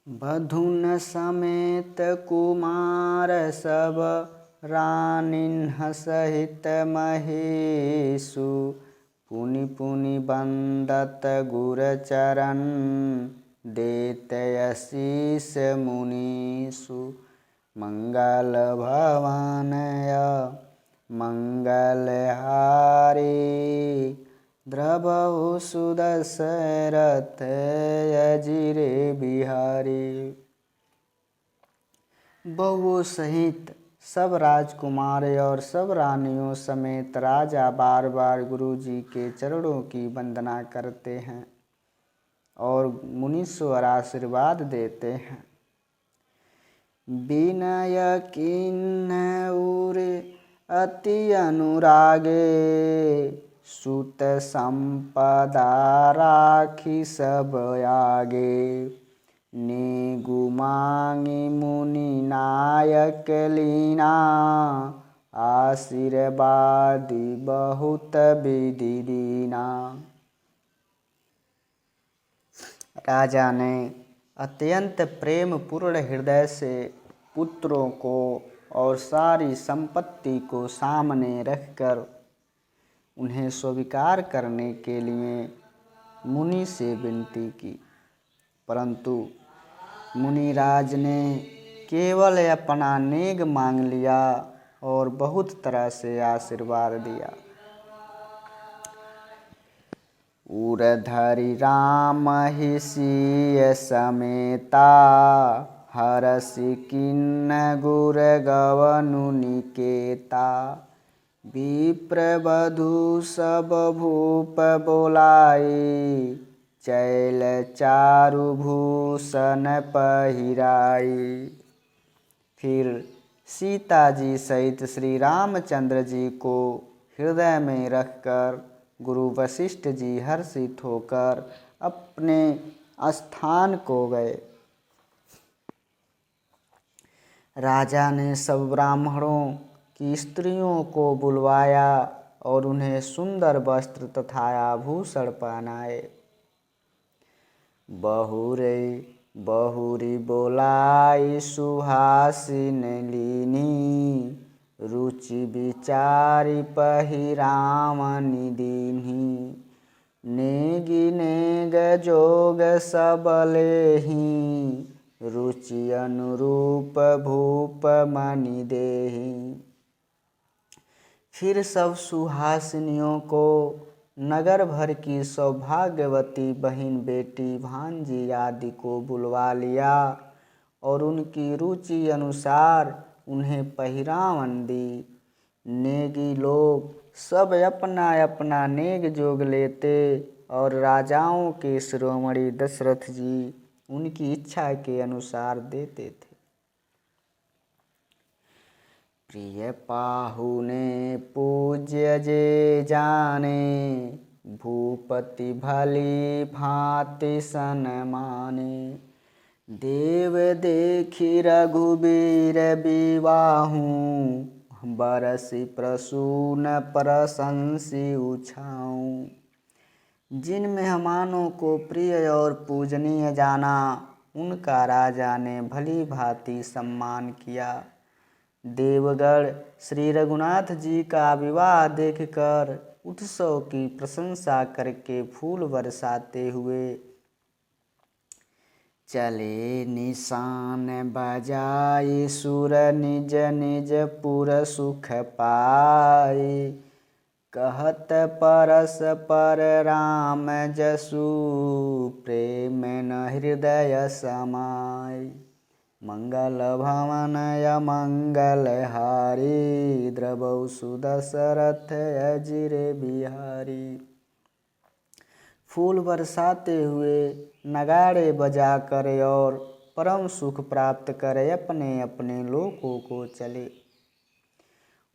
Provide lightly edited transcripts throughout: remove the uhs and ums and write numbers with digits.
बधुन समेत कुमार सब रानिन्ह सहित महेशु। पुनि पुनि बंदत गुर चरण देत आशीष मुनीषु। मंगल भवनय मंगलहारी द्रवहु सुदशरथ अजिरे बिहारी। बहुओं सहित सब राजकुमार और सब रानियों समेत राजा बार बार गुरु जी के चरणों की वंदना करते हैं और मुनीश्वर आशीर्वाद देते हैं। विनय किन्ह उर अति अनुरागे सुत संपदा राखी सब आगे। नेगु मांगी मुनि नायक लीना आशीर्वादी बहुत विधि दीना। राजा ने अत्यंत प्रेम पूर्ण हृदय से पुत्रों को और सारी संपत्ति को सामने रखकर उन्हें स्वीकार करने के लिए मुनि से विनती की, परंतु मुनिराज ने केवल अपना नेग मांग लिया और बहुत तरह से आशीर्वाद दिया। उरधरि राम ही सिय समेता हरषि किन्ह गुर गवनु निकेता। विप्रवधु सब भूप बोलाई चैल चारु भूषण पहिराई। फिर सीता जी सहित श्री रामचंद्र जी को हृदय में रखकर गुरु वशिष्ठ जी हर्षित होकर अपने स्थान को गए। राजा ने सब ब्राह्मणों की स्त्रियों को बुलवाया और उन्हें सुंदर वस्त्र तथा आभूषण पहनाए। बहुरे बहुरी बोलाई सुहासिन लीनी रुचि विचारी पहिरावनि दीन्ही। नेगी नेग जोग सब लेहि रुचि अनुरूप भूप मणि देहि। फिर सब सुहासिनियों को नगर भर की सौभाग्यवती बहन बेटी भांजी आदि को बुलवा लिया और उनकी रुचि अनुसार उन्हें पहिरावन दी। नेगी लोग सब अपना अपना नेग जोग लेते और राजाओं के शिरोमणि दशरथ जी उनकी इच्छा के अनुसार देते थे। प्रिय पाहुने पूज्य जे जाने भूपति भली भांति सन्माने। देव देखी रघुबीर विवाहू बरसी प्रसून प्रशंसी उछाऊं। जिन मेहमानों को प्रिय और पूजनीय जाना उनका राजा ने भली भांति सम्मान किया। देवगण श्री रघुनाथ जी का विवाह देखकर उत्सव की प्रशंसा करके फूल बरसाते हुए चले निशान बजाए सुर निज निज पुर सुख पाए। कहत परस पर राम जसु प्रेम न हृदय समाय। मंगल भवनय मंगलहारी द्रवहु सुदशरथ अजिरे बिहारी। फूल बरसाते हुए नगाड़े बजाकर और परम सुख प्राप्त कर अपने अपने लोकों को चले।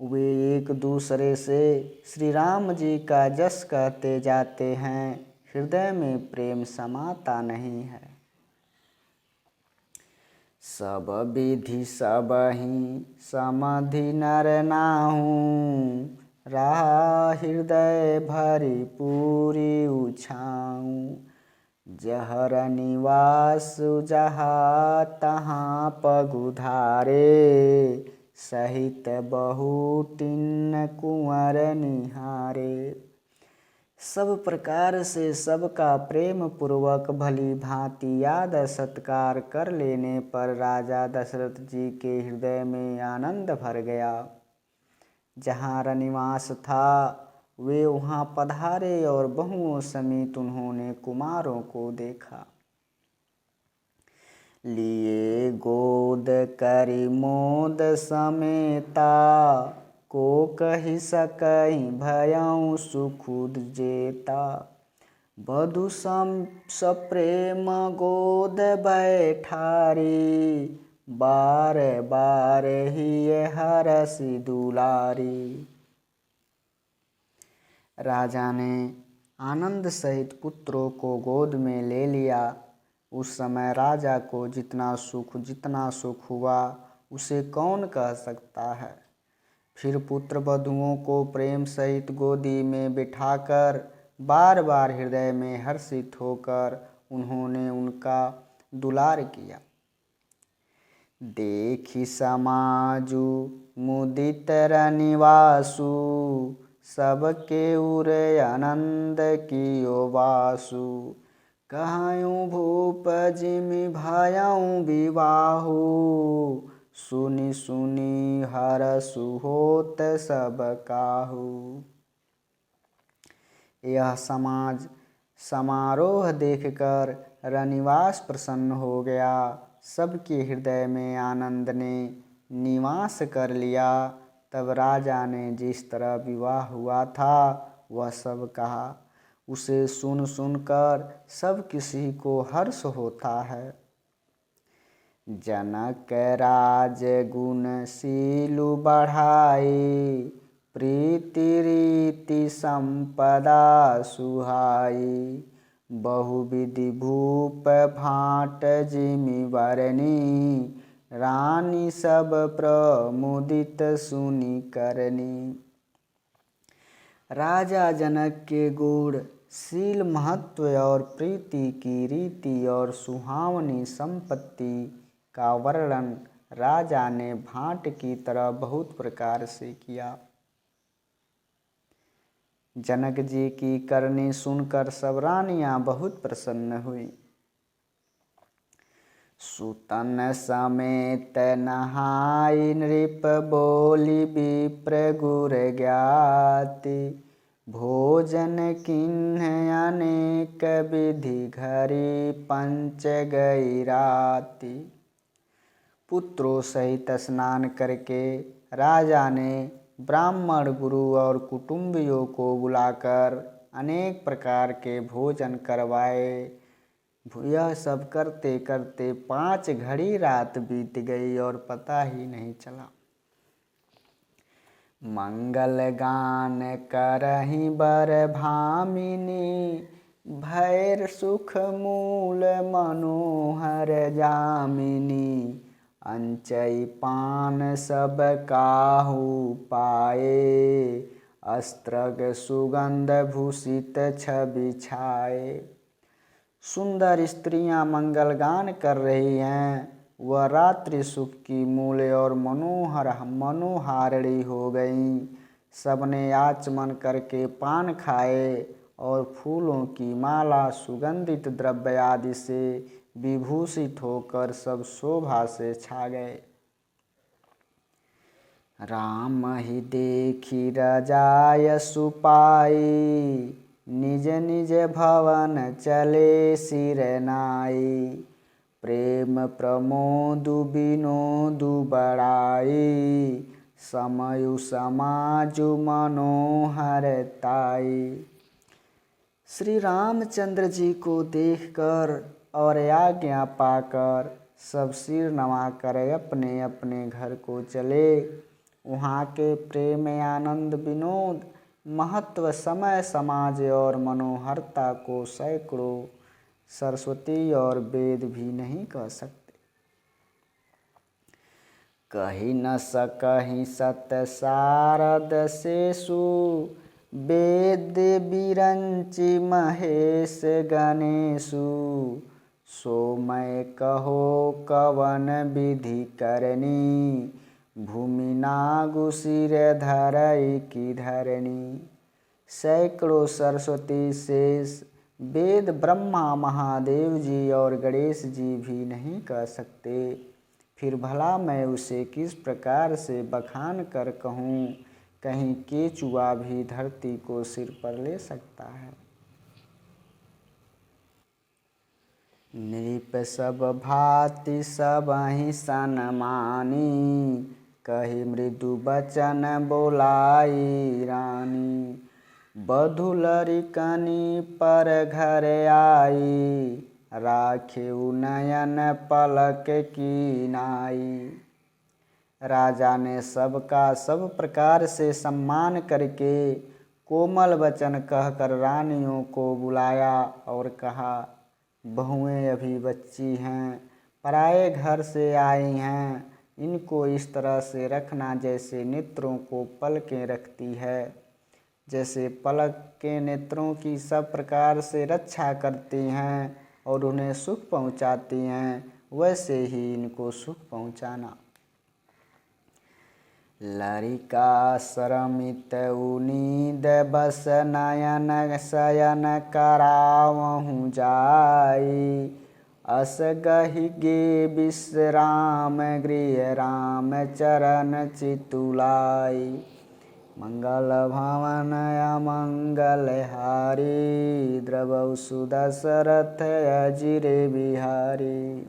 वे एक दूसरे से श्री राम जी का जस कहते जाते हैं, हृदय में प्रेम समाता नहीं है। सब विधि सबहि समधि नर नाहू रहा हृदय भरी पूरी उछाऊं। जहर निवास जहाँ तहाँ पगुधारे, सहित बहुटिन कुंवर निहारे। सब प्रकार से सबका प्रेम पूर्वक भली भांति याद सत्कार कर लेने पर राजा दशरथ जी के हृदय में आनंद भर गया। जहाँ रनिवास था वे वहाँ पधारे और बहुओं समेत उन्होंने कुमारों को देखा। लिए गोद करि मोद समेता, को कहि सकहि भयउ सुखुद जेता। बधु सप्रेम गोद बैठारी, बार बार ही हरसि दुलारी। राजा ने आनंद सहित पुत्रों को गोद में ले लिया। उस समय राजा को जितना सुख हुआ उसे कौन कह सकता है। फिर पुत्र वधुओं को प्रेम सहित गोदी में बिठाकर बार बार हृदय में हर्षित होकर उन्होंने उनका दुलार किया। देखि समाजु मुदित रनिवासु, सबके उर आनंद कियो वासु। कहऊँ भूप जिमि भयउ विवाहु, सुनि सुनि हरसु होत सब काहू। यह समारोह देखकर रनिवास प्रसन्न हो गया। सबके हृदय में आनंद ने निवास कर लिया। तब राजा ने जिस तरह विवाह हुआ था वह सब कहा। उसे सुन सुनकर सब किसी को हर्ष होता है। जनक राज गुणशीलु बढ़ाई, प्रीति रीति संपदा सुहाई। बहुविधि भूप भाट जिमि बरनी, रानी सब प्रमुदित सुनि करनी। राजा जनक के गुण, शील, महत्व और प्रीति की रीति और सुहावनी संपत्ति का वर्णन राजा ने भाट की तरह बहुत प्रकार से किया। जनक जी की करनी सुनकर सब रानियां बहुत प्रसन्न हुई। सुतन समेत नहाई नृप, बोली विप्र गुर ज्ञाति। भोजन किन्ह अनेक विधि, घरी पंच गई राति। पुत्रों सहित स्नान करके राजा ने ब्राह्मण, गुरु और कुटुंबियों को बुलाकर अनेक प्रकार के भोजन करवाए। यह सब करते करते 5 घड़ी रात बीत गई और पता ही नहीं चला। मंगल गान करहि बर भामिनी, भैर सुख मूल मनोहर जामिनी। अंचई पान सब काहू पाए, अस्त्रग सुगंध भूषित छवि छाए। सुंदर स्त्रियां मंगल गान कर रही हैं। वह रात्रि सुख की मूल और मनोहारिणी हो गईं। सबने आचमन करके पान खाए और फूलों की माला, सुगंधित द्रव्य आदि से विभूषित होकर सब शोभा से छा गए। राम ही देखी रजाय सुपाई, निज निज भवन चले सिर नाई। प्रेम प्रमोदु विनोदु बड़ाई, समयु समाजु मनोहर ताई। श्री रामचंद्र जी को देखकर और आज्ञा पाकर सब सिर नवाकर अपने अपने घर को चले। वहाँ के प्रेम, आनंद, विनोद, महत्व, समय, समाज और मनोहरता को सैकड़ों सरस्वती और वेद भी नहीं कह सकते। कही न सकहि सत सारद सेसु, वेद बिरंचि महेश गणेशु, सो मैं कहो कवन विधि करनी, भूमि नागु सिर धरई की धरणी। सैकड़ों सरस्वती शेष वेद ब्रह्मा महादेव जी और गणेश जी भी नहीं कह सकते, फिर भला मैं उसे किस प्रकार से बखान कर कहूँ। कहीं केचुआ भी धरती को सिर पर ले सकता है। नृप सब भांति सबहि सनमानी, कही मृदु बचन बोलाई रानी। बधुलरिकनी पर घर आई, राखेउ नयन पलक की नाई। राजा ने सबका सब प्रकार से सम्मान करके कोमल वचन कहकर रानियों को बुलाया और कहा, बहुएं अभी बच्ची हैं, पराए घर से आई हैं, इनको इस तरह से रखना जैसे नेत्रों को पलकें रखती है। जैसे पलक के नेत्रों की सब प्रकार से रक्षा करती हैं और उन्हें सुख पहुंचाती हैं, वैसे ही इनको सुख पहुंचाना। लरिका शरमित उनीद बस नयन शयन करावहु जाई, अस गहि गे विश्राम गृह राम चरण चितुलाई। मंगल भवन अमंगल हारी, द्रवौ सुदशरथ अजिर बिहारी।